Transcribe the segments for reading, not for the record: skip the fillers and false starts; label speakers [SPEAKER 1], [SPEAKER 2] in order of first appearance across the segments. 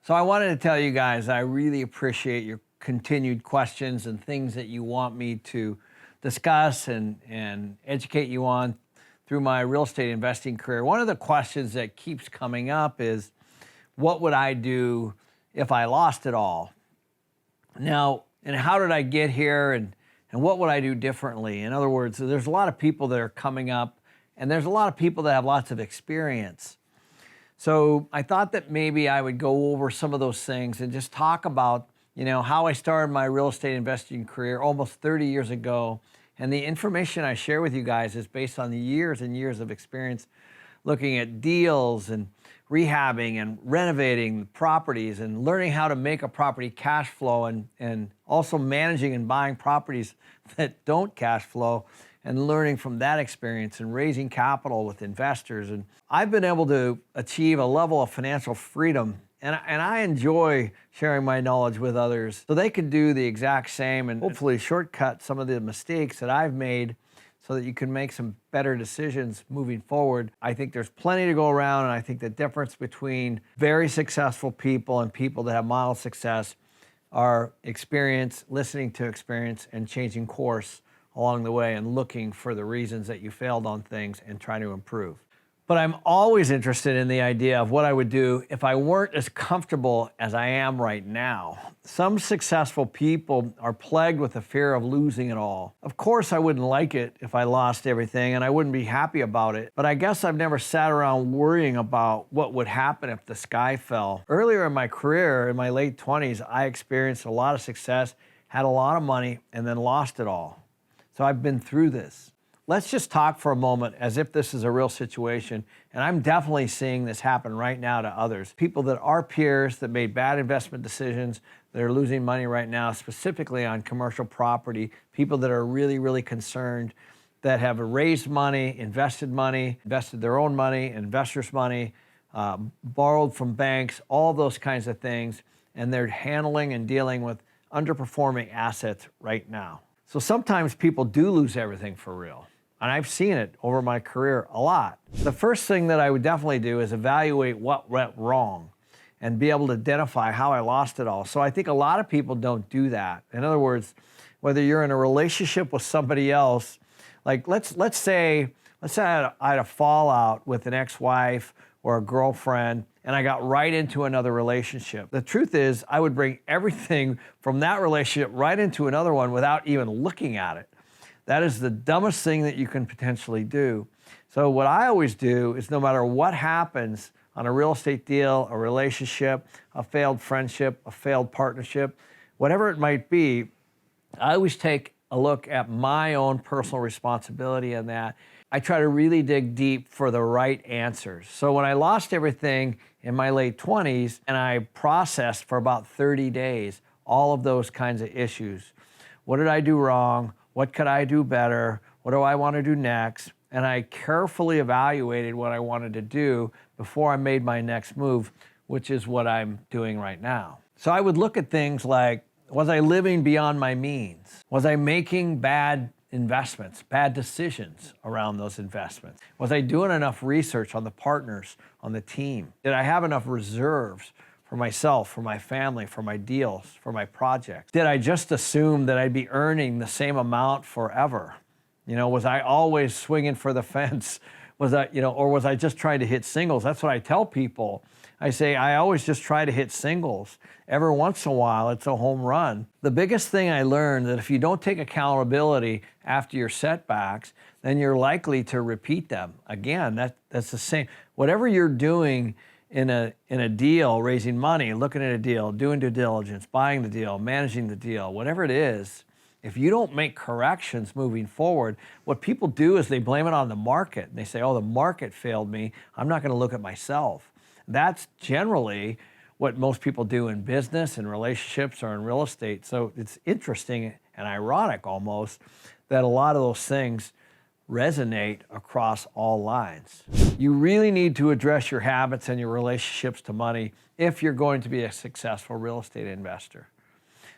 [SPEAKER 1] So I wanted to tell you guys I really appreciate your continued questions and things that you want me to discuss and educate you on through my real estate investing career. One of the questions that keeps coming up is, what would I do if I lost it all? Now, and how did I get here, and what would I do differently? In other words, there's a lot of people that are coming up, and there's a lot of people that have lots of experience. So I thought that maybe I would go over some of those things and just talk about, how I started my real estate investing career almost 30 years ago. And the information I share with you guys is based on the years and years of experience looking at deals and rehabbing and renovating properties and learning how to make a property cash flow, and also managing and buying properties that don't cash flow, and learning from that experience and raising capital with investors. And I've been able to achieve a level of financial freedom, and I enjoy sharing my knowledge with others so they can do the exact same and hopefully shortcut some of the mistakes that I've made so that you can make some better decisions moving forward. I think there's plenty to go around, and I think the difference between very successful people and people that have mild success are experience, listening to experience, and changing course along the way and looking for the reasons that you failed on things and trying to improve. But I'm always interested in the idea of what I would do if I weren't as comfortable as I am right now. Some successful people are plagued with the fear of losing it all. Of course, I wouldn't like it if I lost everything, and I wouldn't be happy about it. But I guess I've never sat around worrying about what would happen if the sky fell. Earlier in my career, in my late 20s, I experienced a lot of success, had a lot of money, and then lost it all. So I've been through this. Let's just talk for a moment as if this is a real situation, and I'm definitely seeing this happen right now to others. People that are peers that made bad investment decisions, that are losing money right now, specifically on commercial property, people that are really, really concerned, that have raised money, invested their own money, investors' money, borrowed from banks, all those kinds of things, and they're handling and dealing with underperforming assets right now. So sometimes people do lose everything for real. And I've seen it over my career a lot. The first thing that I would definitely do is evaluate what went wrong and be able to identify how I lost it all. So I think a lot of people don't do that. In other words, whether you're in a relationship with somebody else, like let's say I had a fallout with an ex-wife or a girlfriend, and I got right into another relationship. The truth is, I would bring everything from that relationship right into another one without even looking at it. That is the dumbest thing that you can potentially do. So what I always do is, no matter what happens on a real estate deal, a relationship, a failed friendship, a failed partnership, whatever it might be, I always take a look at my own personal responsibility in that. I try to really dig deep for the right answers. So when I lost everything in my late 20s, and I processed for about 30 days all of those kinds of issues. What did I do wrong? What could I do better? What do I want to do next? And I carefully evaluated what I wanted to do before I made my next move, which is what I'm doing right now. So I would look at things like, was I living beyond my means? Was I making bad investments, bad decisions around those investments? Was I doing enough research on the partners, on the team? Did I have enough reserves for myself, for my family, for my deals, for my projects? Did I just assume that I'd be earning the same amount forever? Was I always swinging for the fence? Or was I just trying to hit singles? That's what I tell people. I say, I always just try to hit singles. Every once in a while, it's a home run. The biggest thing I learned that if you don't take accountability after your setbacks, then you're likely to repeat them. Again, that's the same. Whatever you're doing in a deal, raising money, looking at a deal, doing due diligence, buying the deal, managing the deal, whatever it is, if you don't make corrections moving forward, what people do is they blame it on the market. And they say, oh, the market failed me. I'm not going to look at myself. That's generally what most people do in business, in relationships, or in real estate. So it's interesting and ironic almost that a lot of those things resonate across all lines. You really need to address your habits and your relationships to money if you're going to be a successful real estate investor.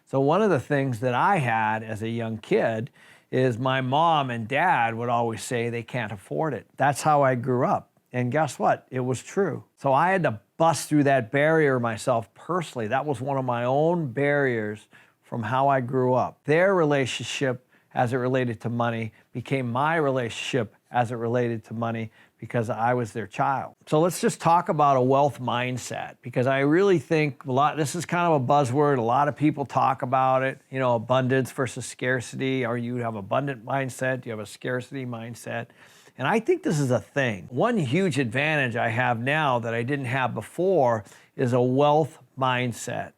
[SPEAKER 1] So one of the things that I had as a young kid is my mom and dad would always say they can't afford it. That's how I grew up. And guess what? It was true. So I had to bust through that barrier myself personally. That was one of my own barriers from how I grew up. Their relationship as it related to money became my relationship as it related to money because I was their child. So let's just talk about a wealth mindset, because I really think this is kind of a buzzword. A lot of people talk about it, you know, abundance versus scarcity. Or you have abundant mindset, you have a scarcity mindset. And I think this is a thing. One huge advantage I have now that I didn't have before is a wealth mindset.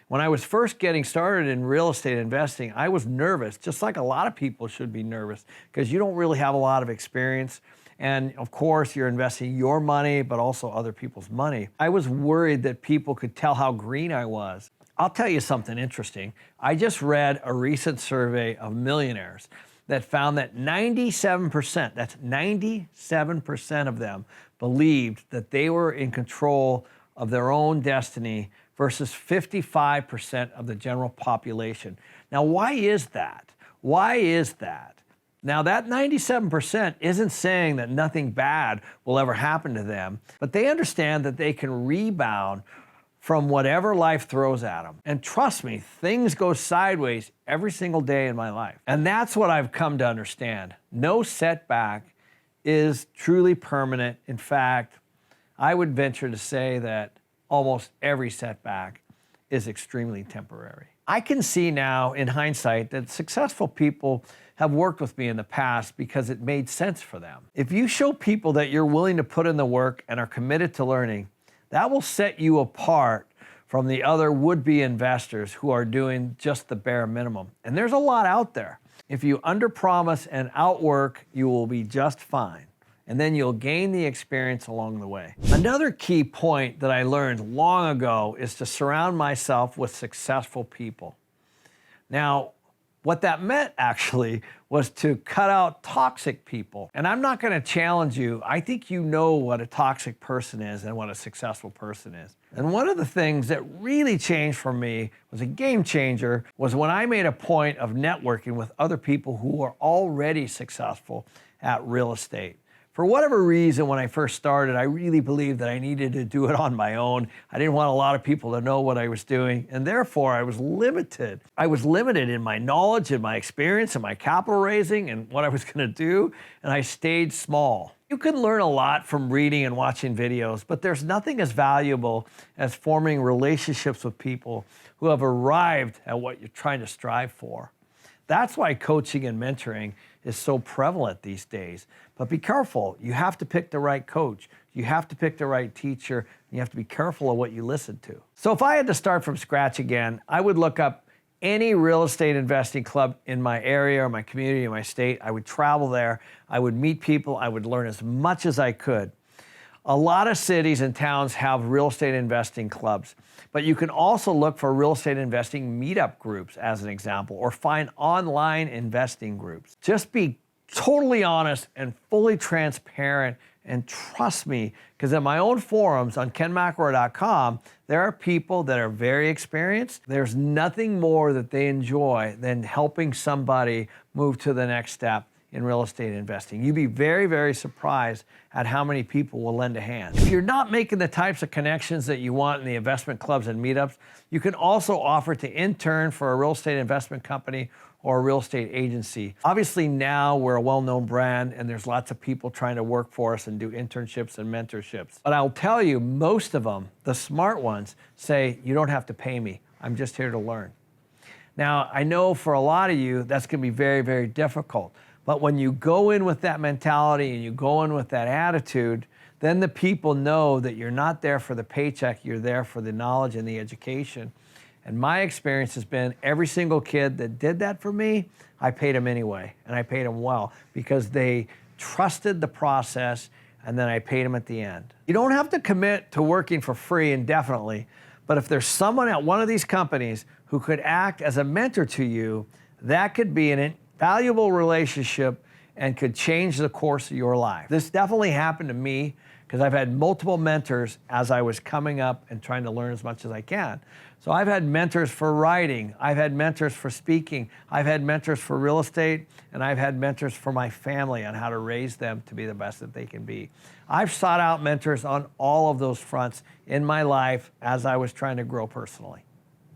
[SPEAKER 1] When I was first getting started in real estate investing, I was nervous, just like a lot of people should be nervous, because you don't really have a lot of experience. And of course, you're investing your money, but also other people's money. I was worried that people could tell how green I was. I'll tell you something interesting. I just read a recent survey of millionaires that found that 97%, that's 97% of them, believed that they were in control of their own destiny versus 55% of the general population. Now, why is that? Why is that? Now, that 97% isn't saying that nothing bad will ever happen to them, but they understand that they can rebound from whatever life throws at them. And trust me, things go sideways every single day in my life. And that's what I've come to understand. No setback is truly permanent. In fact, I would venture to say that almost every setback is extremely temporary. I can see now in hindsight that successful people have worked with me in the past because it made sense for them. If you show people that you're willing to put in the work and are committed to learning, that will set you apart from the other would-be investors who are doing just the bare minimum. And there's a lot out there. If you underpromise and outwork, you will be just fine. And then you'll gain the experience along the way. Another key point that I learned long ago is to surround myself with successful people. Now, what that meant actually was to cut out toxic people. And I'm not gonna challenge you. I think you know what a toxic person is and what a successful person is. And one of the things that really changed for me, was a game changer, was when I made a point of networking with other people who are already successful at real estate. For whatever reason, when I first started, I really believed that I needed to do it on my own. I didn't want a lot of people to know what I was doing, and therefore I was limited. I was limited in my knowledge and my experience and my capital raising and what I was gonna do, and I stayed small. You can learn a lot from reading and watching videos, but there's nothing as valuable as forming relationships with people who have arrived at what you're trying to strive for. That's why coaching and mentoring is so prevalent these days. But be careful. You have to pick the right coach. You have to pick the right teacher. And you have to be careful of what you listen to. So if I had to start from scratch again, I would look up any real estate investing club in my area or my community or my state. I would travel there. I would meet people. I would learn as much as I could. A lot of cities and towns have real estate investing clubs, but you can also look for real estate investing meetup groups as an example, or find online investing groups. Just be totally honest and fully transparent, and trust me, because in my own forums on kenmcelroy.com, there are people that are very experienced. There's nothing more that they enjoy than helping somebody move to the next step in real estate investing. You'd be very, very surprised at how many people will lend a hand. If you're not making the types of connections that you want in the investment clubs and meetups, you can also offer to intern for a real estate investment company or a real estate agency. Obviously now we're a well-known brand and there's lots of people trying to work for us and do internships and mentorships. But I'll tell you, most of them, the smart ones, say, you don't have to pay me. I'm just here to learn. Now, I know for a lot of you, that's gonna be very, very difficult. But when you go in with that mentality and you go in with that attitude, then the people know that you're not there for the paycheck, you're there for the knowledge and the education. And my experience has been every single kid that did that for me, I paid them anyway, and I paid them well because they trusted the process, and then I paid them at the end. You don't have to commit to working for free indefinitely, but if there's someone at one of these companies who could act as a mentor to you, that could be an valuable relationship and could change the course of your life. This definitely happened to me, because I've had multiple mentors as I was coming up and trying to learn as much as I can. So I've had mentors for writing, I've had mentors for speaking, I've had mentors for real estate, and I've had mentors for my family on how to raise them to be the best that they can be. I've sought out mentors on all of those fronts in my life as I was trying to grow personally.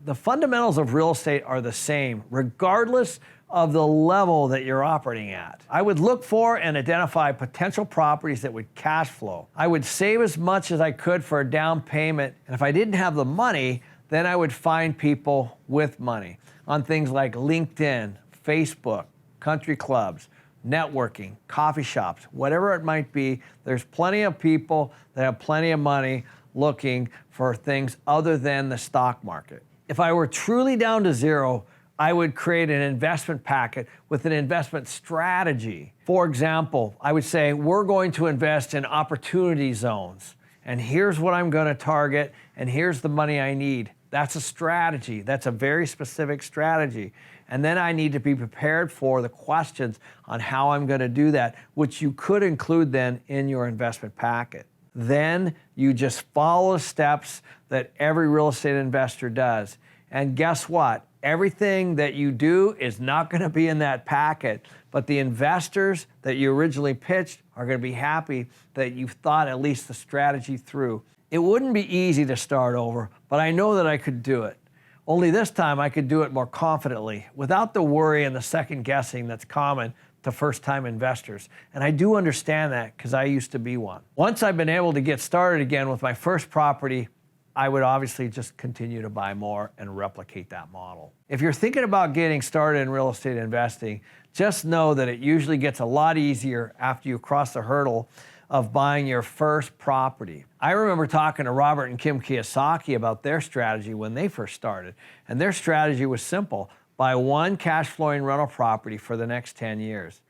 [SPEAKER 1] The fundamentals of real estate are the same, regardless of the level that you're operating at. I would look for and identify potential properties that would cash flow. I would save as much as I could for a down payment, and if I didn't have the money, then I would find people with money on things like LinkedIn, Facebook, country clubs, networking, coffee shops, whatever it might be. There's plenty of people that have plenty of money looking for things other than the stock market. If I were truly down to zero, I would create an investment packet with an investment strategy. For example, I would say, we're going to invest in opportunity zones, and here's what I'm going to target, and here's the money I need. That's a strategy. That's a very specific strategy. And then I need to be prepared for the questions on how I'm going to do that, which you could include then in your investment packet. Then you just follow the steps that every real estate investor does. And guess what? Everything that you do is not going to be in that packet, but the investors that you originally pitched are going to be happy that you've thought at least the strategy through. It wouldn't be easy to start over, but I know that I could do it. Only this time I could do it more confidently, without the worry and the second guessing that's common to first-time investors. And I do understand that because I used to be one. Once I've been able to get started again with my first property, I would obviously just continue to buy more and replicate that model. If you're thinking about getting started in real estate investing, just know that it usually gets a lot easier after you cross the hurdle of buying your first property. I remember talking to Robert and Kim Kiyosaki about their strategy when they first started. And their strategy was simple: buy one cash flowing rental property for the next 10 years.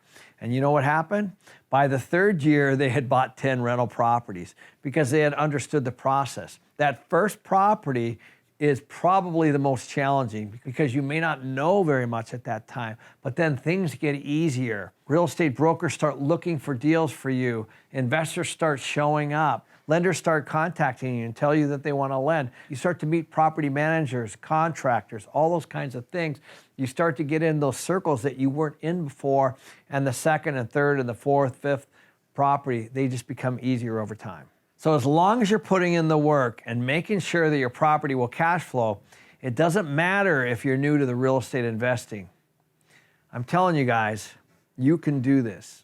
[SPEAKER 1] And you know what happened? By the third year, they had bought 10 rental properties because they had understood the process. That first property is probably the most challenging because you may not know very much at that time, but then things get easier. Real estate brokers start looking for deals for you. Investors start showing up. Lenders start contacting you and tell you that they want to lend. You start to meet property managers, contractors, all those kinds of things. You start to get in those circles that you weren't in before, and the second and third and the fourth, fifth property, they just become easier over time. So as long as you're putting in the work and making sure that your property will cash flow, it doesn't matter if you're new to the real estate investing. I'm telling you guys, you can do this.